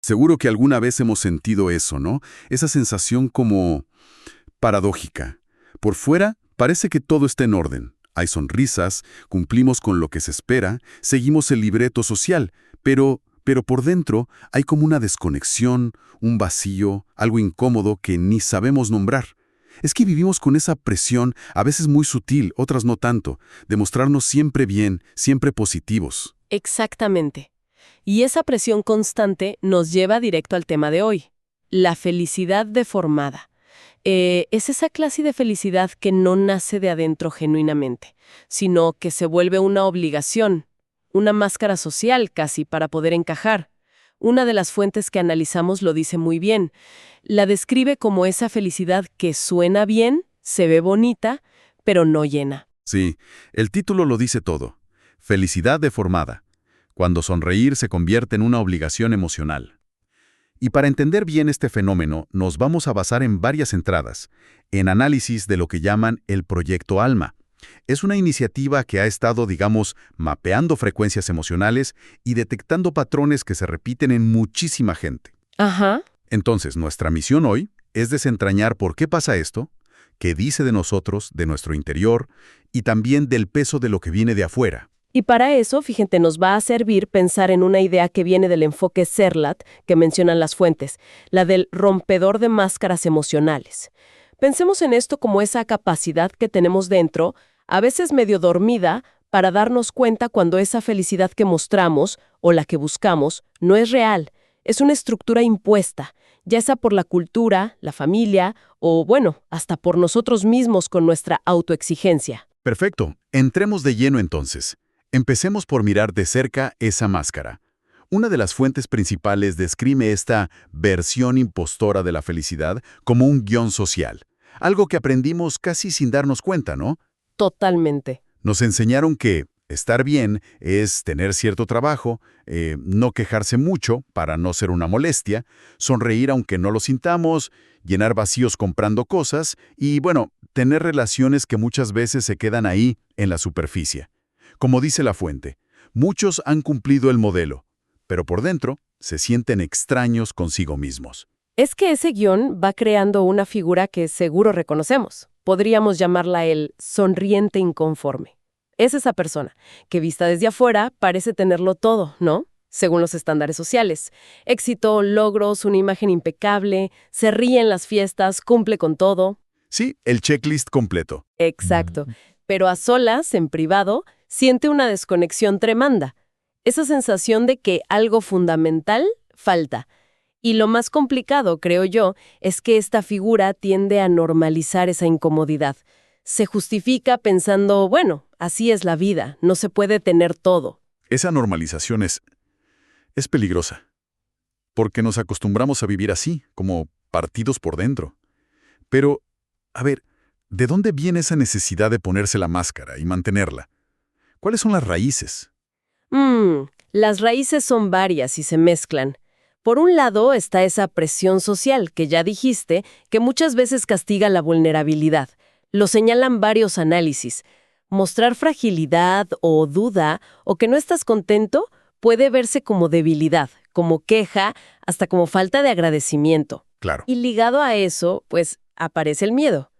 Seguro que alguna vez hemos sentido eso, ¿no? Esa sensación como paradójica. Por fuera parece que todo está en orden. Hay sonrisas, cumplimos con lo que se espera, seguimos el libreto social, pero por dentro hay como una desconexión, un vacío, algo incómodo que ni sabemos nombrar. Es que vivimos con esa presión, a veces muy sutil, otras no tanto, de mostrarnos siempre bien, siempre positivos. Exactamente. Y esa presión constante nos lleva directo al tema de hoy, la felicidad deformada. Es esa clase de felicidad que no nace de adentro genuinamente, sino que se vuelve una obligación, una máscara social casi para poder encajar. Una de las fuentes que analizamos lo dice muy bien. La describe como esa felicidad que suena bien, se ve bonita, pero no llena. Sí, el título lo dice todo. Felicidad deformada, cuando sonreír se convierte en una obligación emocional. Y para entender bien este fenómeno, nos vamos a basar en varias entradas, en análisis de lo que llaman el Proyecto Alma. Es una iniciativa que ha estado, digamos, mapeando frecuencias emocionales y detectando patrones que se repiten en muchísima gente. Ajá. Entonces, nuestra misión hoy es desentrañar por qué pasa esto, qué dice de nosotros, de nuestro interior, y también del peso de lo que viene de afuera. Y para eso, fíjate, nos va a servir pensar en una idea que viene del enfoque Serlat, que mencionan las fuentes, la del rompedor de máscaras emocionales. Pensemos en esto como esa capacidad que tenemos dentro, a veces medio dormida, para darnos cuenta cuando esa felicidad que mostramos, o la que buscamos, no es real, es una estructura impuesta, ya sea por la cultura, la familia, o bueno, hasta por nosotros mismos con nuestra autoexigencia. Perfecto, entremos de lleno entonces. Empecemos por mirar de cerca esa máscara. Una de las fuentes principales describe esta versión impostora de la felicidad como un guión social. Algo que aprendimos casi sin darnos cuenta, ¿no? Totalmente. Nos enseñaron que estar bien es tener cierto trabajo, no quejarse mucho para no ser una molestia, sonreír aunque no lo sintamos, llenar vacíos comprando cosas y, bueno, tener relaciones que muchas veces se quedan ahí en la superficie. Como dice la fuente, muchos han cumplido el modelo, pero por dentro se sienten extraños consigo mismos. Es que ese guión va creando una figura que seguro reconocemos. Podríamos llamarla el sonriente inconforme. Es esa persona que, vista desde afuera, parece tenerlo todo, ¿no? Según los estándares sociales. Éxito, logros, una imagen impecable, se ríe en las fiestas, cumple con todo. Sí, el checklist completo. Exacto. Pero a solas, en privado, siente una desconexión tremenda. Esa sensación de que algo fundamental falta. Y lo más complicado, creo yo, es que esta figura tiende a normalizar esa incomodidad. Se justifica pensando, bueno, así es la vida, no se puede tener todo. Esa normalización es peligrosa, porque nos acostumbramos a vivir así, como partidos por dentro. Pero, a ver, ¿de dónde viene esa necesidad de ponerse la máscara y mantenerla? ¿Cuáles son las raíces? Las raíces son varias y se mezclan. Por un lado está esa presión social que ya dijiste, que muchas veces castiga la vulnerabilidad. Lo señalan varios análisis. Mostrar fragilidad o duda o que no estás contento puede verse como debilidad, como queja, hasta como falta de agradecimiento. Claro. Y ligado a eso, pues aparece el miedo.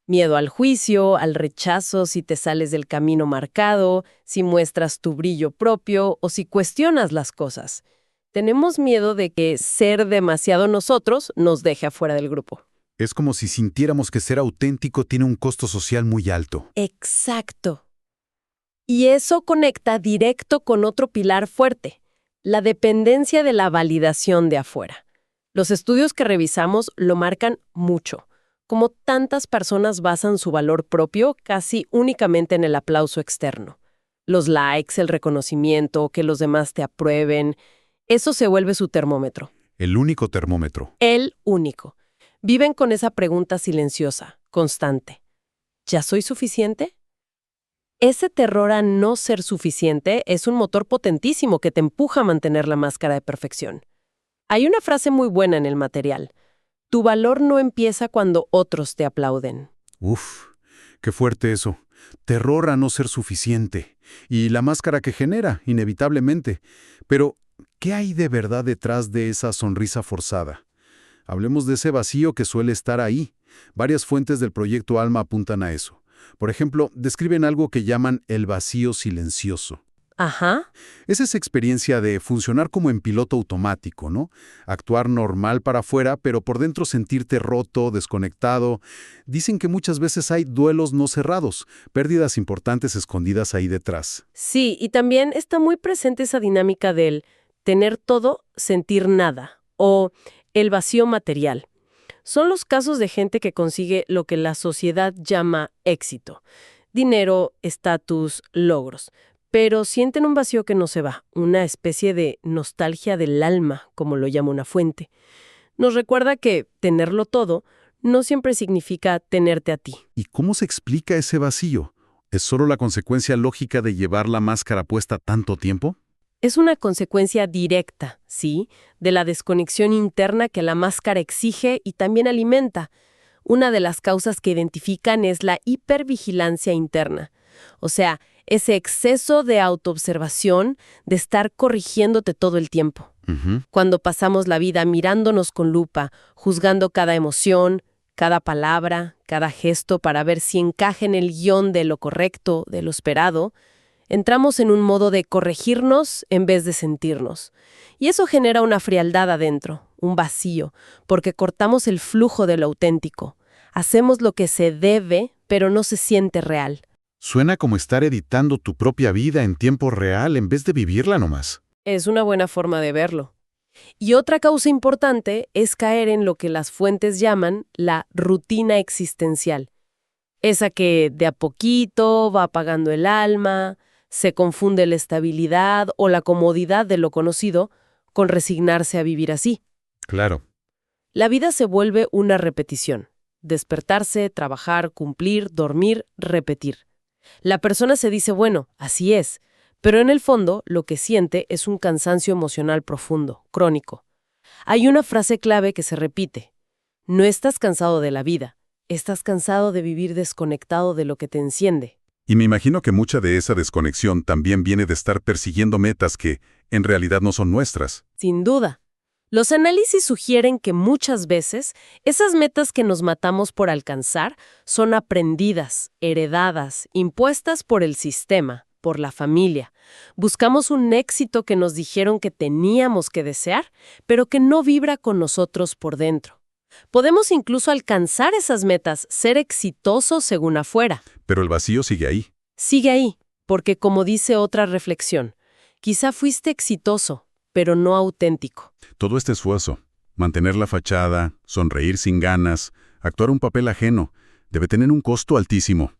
Miedo al juicio, al rechazo si te sales del camino marcado, si muestras tu brillo propio o si cuestionas las cosas. Tenemos miedo de que ser demasiado nosotros nos deje afuera del grupo. Es como si sintiéramos que ser auténtico tiene un costo social muy alto. Exacto. Y eso conecta directo con otro pilar fuerte, la dependencia de la validación de afuera. Los estudios que revisamos lo marcan mucho. Como tantas personas basan su valor propio casi únicamente en el aplauso externo. Los likes, el reconocimiento, que los demás te aprueben, eso se vuelve su termómetro. El único termómetro. El único. Viven con esa pregunta silenciosa, constante. ¿Ya soy suficiente? Ese terror a no ser suficiente es un motor potentísimo que te empuja a mantener la máscara de perfección. Hay una frase muy buena en el material. Tu valor no empieza cuando otros te aplauden. Uf, qué fuerte eso. Terror a no ser suficiente. Y la máscara que genera, inevitablemente. Pero, ¿qué hay de verdad detrás de esa sonrisa forzada? Hablemos de ese vacío que suele estar ahí. Varias fuentes del proyecto ALMA apuntan a eso. Por ejemplo, describen algo que llaman el vacío silencioso. Ajá. Es esa experiencia de funcionar como en piloto automático, ¿no? Actuar normal para afuera, pero por dentro sentirte roto, desconectado. Dicen que muchas veces hay duelos no cerrados, pérdidas importantes escondidas ahí detrás. Sí, y también está muy presente esa dinámica del tener todo, sentir nada, o el vacío material. Son los casos de gente que consigue lo que la sociedad llama éxito: dinero, estatus, logros. Pero sienten un vacío que no se va, una especie de nostalgia del alma, como lo llama una fuente. Nos recuerda que tenerlo todo no siempre significa tenerte a ti. ¿Y cómo se explica ese vacío? ¿Es solo la consecuencia lógica de llevar la máscara puesta tanto tiempo? Es una consecuencia directa, sí, de la desconexión interna que la máscara exige y también alimenta. Una de las causas que identifican es la hipervigilancia interna. O sea, ese exceso de autoobservación, de estar corrigiéndote todo el tiempo. Ujú. Cuando pasamos la vida mirándonos con lupa, juzgando cada emoción, cada palabra, cada gesto para ver si encaja en el guión de lo correcto, de lo esperado, entramos en un modo de corregirnos en vez de sentirnos. Y eso genera una frialdad adentro, un vacío, porque cortamos el flujo de lo auténtico. Hacemos lo que se debe, pero no se siente real. Suena como estar editando tu propia vida en tiempo real en vez de vivirla nomás. Es una buena forma de verlo. Y otra causa importante es caer en lo que las fuentes llaman la rutina existencial. Esa que de a poquito va apagando el alma, se confunde la estabilidad o la comodidad de lo conocido con resignarse a vivir así. Claro. La vida se vuelve una repetición. Despertarse, trabajar, cumplir, dormir, repetir. La persona se dice, bueno, así es, pero en el fondo lo que siente es un cansancio emocional profundo, crónico. Hay una frase clave que se repite: no estás cansado de la vida, estás cansado de vivir desconectado de lo que te enciende. Y me imagino que mucha de esa desconexión también viene de estar persiguiendo metas que, en realidad, no son nuestras. Sin duda. Los análisis sugieren que muchas veces esas metas que nos matamos por alcanzar son aprendidas, heredadas, impuestas por el sistema, por la familia. Buscamos un éxito que nos dijeron que teníamos que desear, pero que no vibra con nosotros por dentro. Podemos incluso alcanzar esas metas, ser exitosos según afuera. Pero el vacío sigue ahí. Sigue ahí, porque como dice otra reflexión, quizá fuiste exitoso, pero no auténtico. Todo este esfuerzo, mantener la fachada, sonreír sin ganas, actuar un papel ajeno, debe tener un costo altísimo.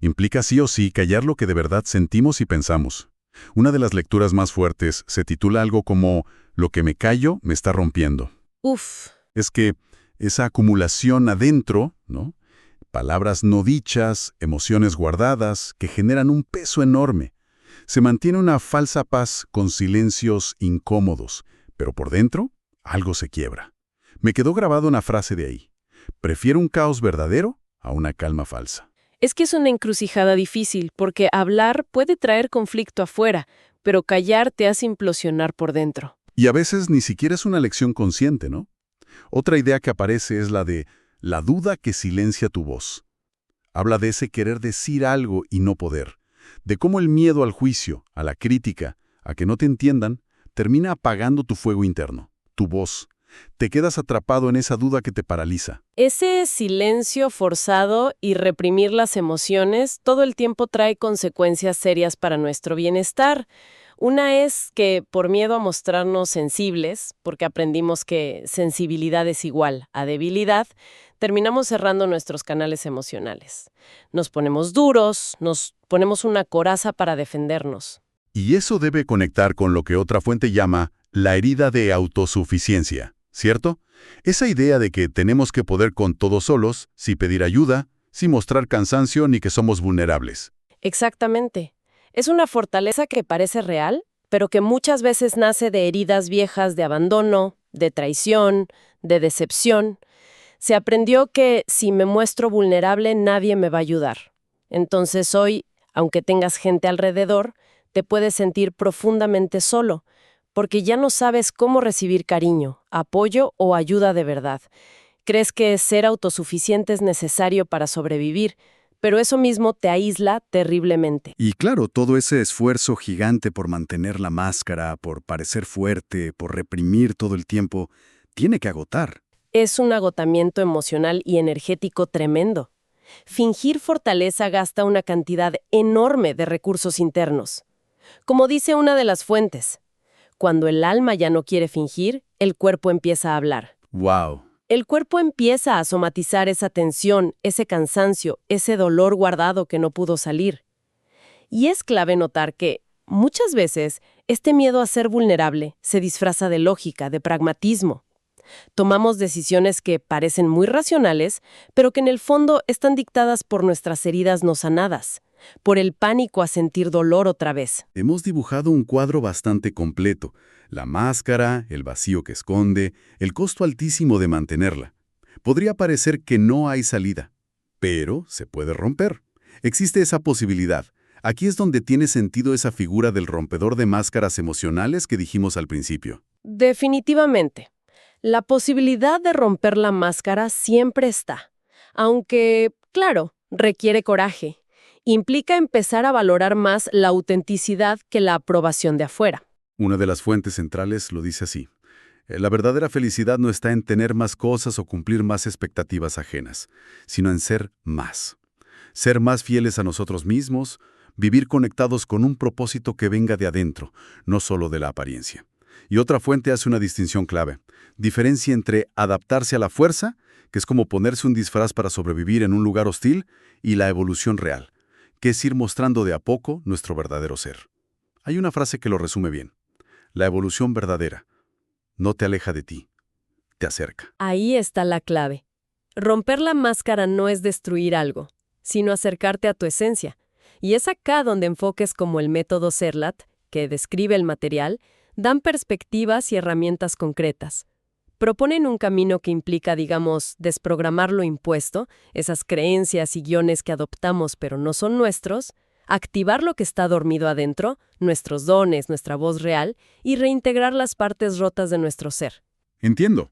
Implica sí o sí callar lo que de verdad sentimos y pensamos. Una de las lecturas más fuertes se titula algo como «Lo que me callo me está rompiendo». Uf. Es que esa acumulación adentro, ¿no? Palabras no dichas, emociones guardadas, que generan un peso enorme. Se mantiene una falsa paz con silencios incómodos, pero por dentro algo se quiebra. Me quedó grabada una frase de ahí: prefiero un caos verdadero a una calma falsa. Es que es una encrucijada difícil, porque hablar puede traer conflicto afuera, pero callar te hace implosionar por dentro. Y a veces ni siquiera es una lección consciente, ¿no? Otra idea que aparece es la de la duda que silencia tu voz. Habla de ese querer decir algo y no poder, de cómo el miedo al juicio, a la crítica, a que no te entiendan, termina apagando tu fuego interno, tu voz. Te quedas atrapado en esa duda que te paraliza. Ese silencio forzado y reprimir las emociones todo el tiempo trae consecuencias serias para nuestro bienestar. Una es que por miedo a mostrarnos sensibles, porque aprendimos que sensibilidad es igual a debilidad, terminamos cerrando nuestros canales emocionales. Nos ponemos duros, nos ponemos una coraza para defendernos. Y eso debe conectar con lo que otra fuente llama la herida de autosuficiencia, ¿cierto? Esa idea de que tenemos que poder con todo solos, sin pedir ayuda, sin mostrar cansancio ni que somos vulnerables. Exactamente. Es una fortaleza que parece real, pero que muchas veces nace de heridas viejas de abandono, de traición, de decepción. Se aprendió que si me muestro vulnerable nadie me va a ayudar. Entonces hoy, aunque tengas gente alrededor, te puedes sentir profundamente solo, porque ya no sabes cómo recibir cariño, apoyo o ayuda de verdad. Crees que ser autosuficiente es necesario para sobrevivir, pero eso mismo te aísla terriblemente. Y claro, todo ese esfuerzo gigante por mantener la máscara, por parecer fuerte, por reprimir todo el tiempo, tiene que agotar. Es un agotamiento emocional y energético tremendo. Fingir fortaleza gasta una cantidad enorme de recursos internos. Como dice una de las fuentes, cuando el alma ya no quiere fingir, el cuerpo empieza a hablar. ¡Wow! El cuerpo empieza a somatizar esa tensión, ese cansancio, ese dolor guardado que no pudo salir. Y es clave notar que, muchas veces, este miedo a ser vulnerable se disfraza de lógica, de pragmatismo. Tomamos decisiones que parecen muy racionales, pero que en el fondo están dictadas por nuestras heridas no sanadas, por el pánico a sentir dolor otra vez. Hemos dibujado un cuadro bastante completo. La máscara, el vacío que esconde, el costo altísimo de mantenerla. Podría parecer que no hay salida, pero se puede romper. Existe esa posibilidad. Aquí es donde tiene sentido esa figura del rompedor de máscaras emocionales que dijimos al principio. Definitivamente. La posibilidad de romper la máscara siempre está, aunque, claro, requiere coraje. Implica empezar a valorar más la autenticidad que la aprobación de afuera. Una de las fuentes centrales lo dice así. La verdadera felicidad no está en tener más cosas o cumplir más expectativas ajenas, sino en ser más. Ser más fieles a nosotros mismos, vivir conectados con un propósito que venga de adentro, no solo de la apariencia. Y otra fuente hace una distinción clave. Diferencia entre adaptarse a la fuerza, que es como ponerse un disfraz para sobrevivir en un lugar hostil, y la evolución real, que es ir mostrando de a poco nuestro verdadero ser. Hay una frase que lo resume bien. La evolución verdadera no te aleja de ti, te acerca. Ahí está la clave. Romper la máscara no es destruir algo, sino acercarte a tu esencia. Y es acá donde enfoques como el método Serlat, que describe el material, dan perspectivas y herramientas concretas. Proponen un camino que implica, digamos, desprogramar lo impuesto, esas creencias y guiones que adoptamos pero no son nuestros, activar lo que está dormido adentro, nuestros dones, nuestra voz real, y reintegrar las partes rotas de nuestro ser. Entiendo.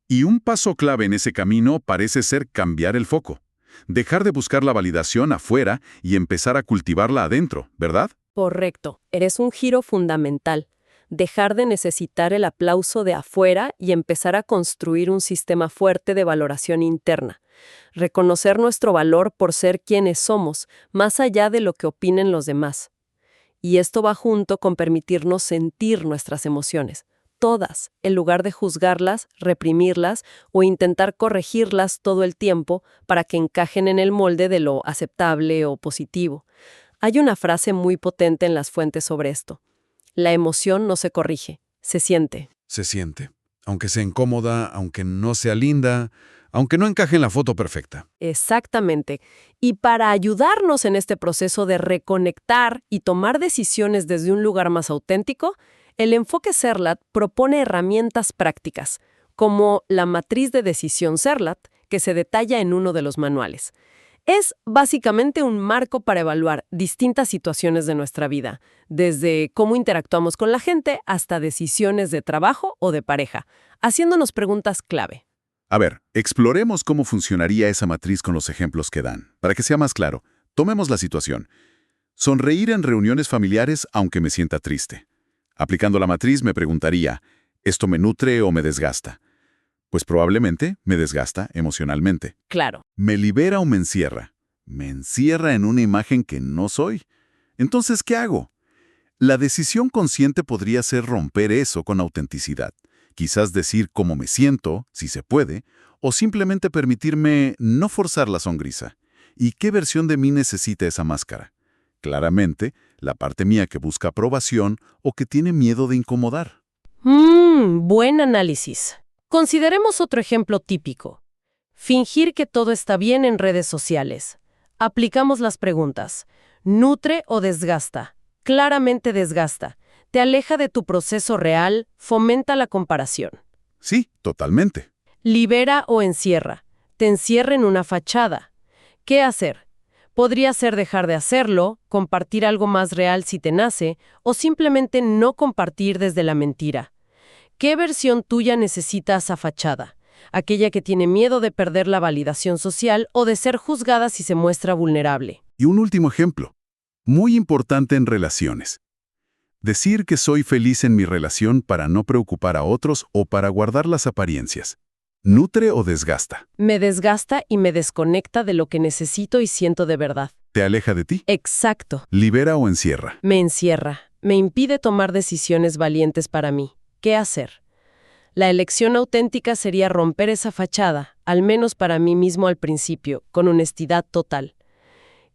Y un paso clave en ese camino parece ser cambiar el foco. Dejar de buscar la validación afuera y empezar a cultivarla adentro, ¿verdad? Correcto. Eres un giro fundamental. Dejar de necesitar el aplauso de afuera y empezar a construir un sistema fuerte de valoración interna. Reconocer nuestro valor por ser quienes somos, más allá de lo que opinen los demás. Y esto va junto con permitirnos sentir nuestras emociones, todas, en lugar de juzgarlas, reprimirlas o intentar corregirlas todo el tiempo para que encajen en el molde de lo aceptable o positivo. Hay una frase muy potente en las fuentes sobre esto. La emoción no se corrige, se siente. Se siente. Aunque sea incómoda, aunque no sea linda, aunque no encaje en la foto perfecta. Exactamente. Y para ayudarnos en este proceso de reconectar y tomar decisiones desde un lugar más auténtico, el enfoque Serlat propone herramientas prácticas, como la matriz de decisión Serlat, que se detalla en uno de los manuales. Es básicamente un marco para evaluar distintas situaciones de nuestra vida, desde cómo interactuamos con la gente hasta decisiones de trabajo o de pareja, haciéndonos preguntas clave. A ver, exploremos cómo funcionaría esa matriz con los ejemplos que dan. Para que sea más claro, tomemos la situación. Sonreír en reuniones familiares aunque me sienta triste. Aplicando la matriz me preguntaría, ¿esto me nutre o me desgasta? Pues probablemente me desgasta emocionalmente. Claro. ¿Me libera o me encierra? Me encierra en una imagen que no soy. Entonces, ¿qué hago? La decisión consciente podría ser romper eso con autenticidad. Quizás decir cómo me siento, si se puede, o simplemente permitirme no forzar la sonrisa. ¿Y qué versión de mí necesita esa máscara? Claramente, la parte mía que busca aprobación o que tiene miedo de incomodar. Buen análisis. Consideremos otro ejemplo típico. Fingir que todo está bien en redes sociales. Aplicamos las preguntas. ¿Nutre o desgasta? Claramente desgasta. Te aleja de tu proceso real, fomenta la comparación. Sí, totalmente. ¿Libera o encierra? Te encierra en una fachada. ¿Qué hacer? Podría ser dejar de hacerlo, compartir algo más real si te nace, o simplemente no compartir desde la mentira. ¿Qué versión tuya necesita esa fachada? ¿Aquella que tiene miedo de perder la validación social o de ser juzgada si se muestra vulnerable? Y un último ejemplo, muy importante en relaciones. Decir que soy feliz en mi relación para no preocupar a otros o para guardar las apariencias. ¿Nutre o desgasta? Me desgasta y me desconecta de lo que necesito y siento de verdad. ¿Te aleja de ti? Exacto. ¿Libera o encierra? Me encierra. Me impide tomar decisiones valientes para mí. ¿Qué hacer? La elección auténtica sería romper esa fachada, al menos para mí mismo al principio, con honestidad total.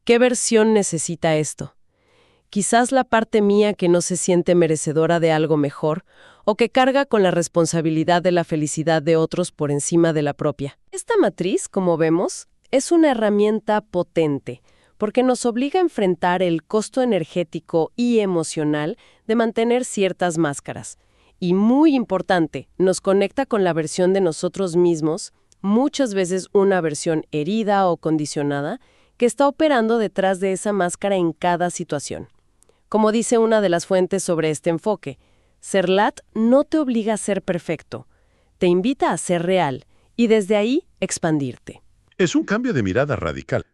¿Qué versión necesita esto? Quizás la parte mía que no se siente merecedora de algo mejor o que carga con la responsabilidad de la felicidad de otros por encima de la propia. Esta matriz, como vemos, es una herramienta potente porque nos obliga a enfrentar el costo energético y emocional de mantener ciertas máscaras. Y muy importante, nos conecta con la versión de nosotros mismos, muchas veces una versión herida o condicionada, que está operando detrás de esa máscara en cada situación. Como dice una de las fuentes sobre este enfoque, Serlat no te obliga a ser perfecto, te invita a ser real y desde ahí expandirte. Es un cambio de mirada radical.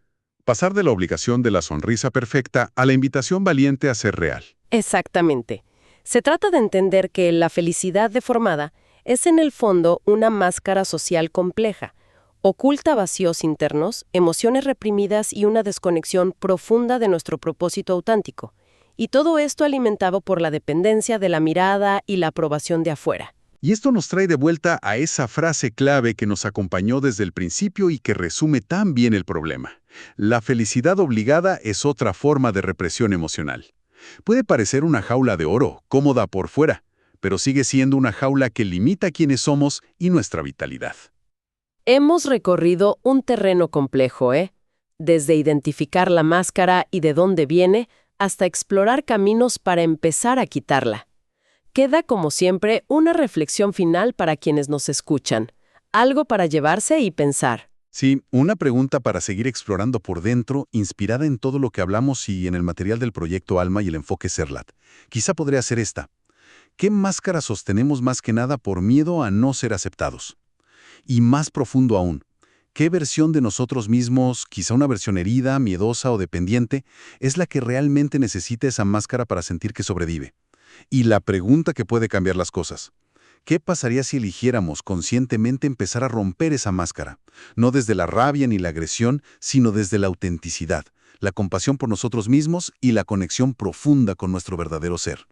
Pasar de la obligación de la sonrisa perfecta a la invitación valiente a ser real. Exactamente. Se trata de entender que la felicidad deformada es en el fondo una máscara social compleja. Oculta vacíos internos, emociones reprimidas y una desconexión profunda de nuestro propósito auténtico. Y todo esto alimentado por la dependencia de la mirada y la aprobación de afuera. Y esto nos trae de vuelta a esa frase clave que nos acompañó desde el principio y que resume tan bien el problema. La felicidad obligada es otra forma de represión emocional. Puede parecer una jaula de oro, cómoda por fuera, pero sigue siendo una jaula que limita quiénes somos y nuestra vitalidad. Hemos recorrido un terreno complejo, desde identificar la máscara y de dónde viene, hasta explorar caminos para empezar a quitarla. Queda, como siempre, una reflexión final para quienes nos escuchan. Algo para llevarse y pensar. Sí, una pregunta para seguir explorando por dentro, inspirada en todo lo que hablamos y en el material del proyecto Alma y el enfoque Serlat. Quizá podría ser esta. ¿Qué máscara sostenemos más que nada por miedo a no ser aceptados? Y más profundo aún, ¿qué versión de nosotros mismos, quizá una versión herida, miedosa o dependiente, es la que realmente necesita esa máscara para sentir que sobrevive? Y la pregunta que puede cambiar las cosas. ¿Qué pasaría si eligiéramos conscientemente empezar a romper esa máscara? No desde la rabia ni la agresión, sino desde la autenticidad, la compasión por nosotros mismos y la conexión profunda con nuestro verdadero ser.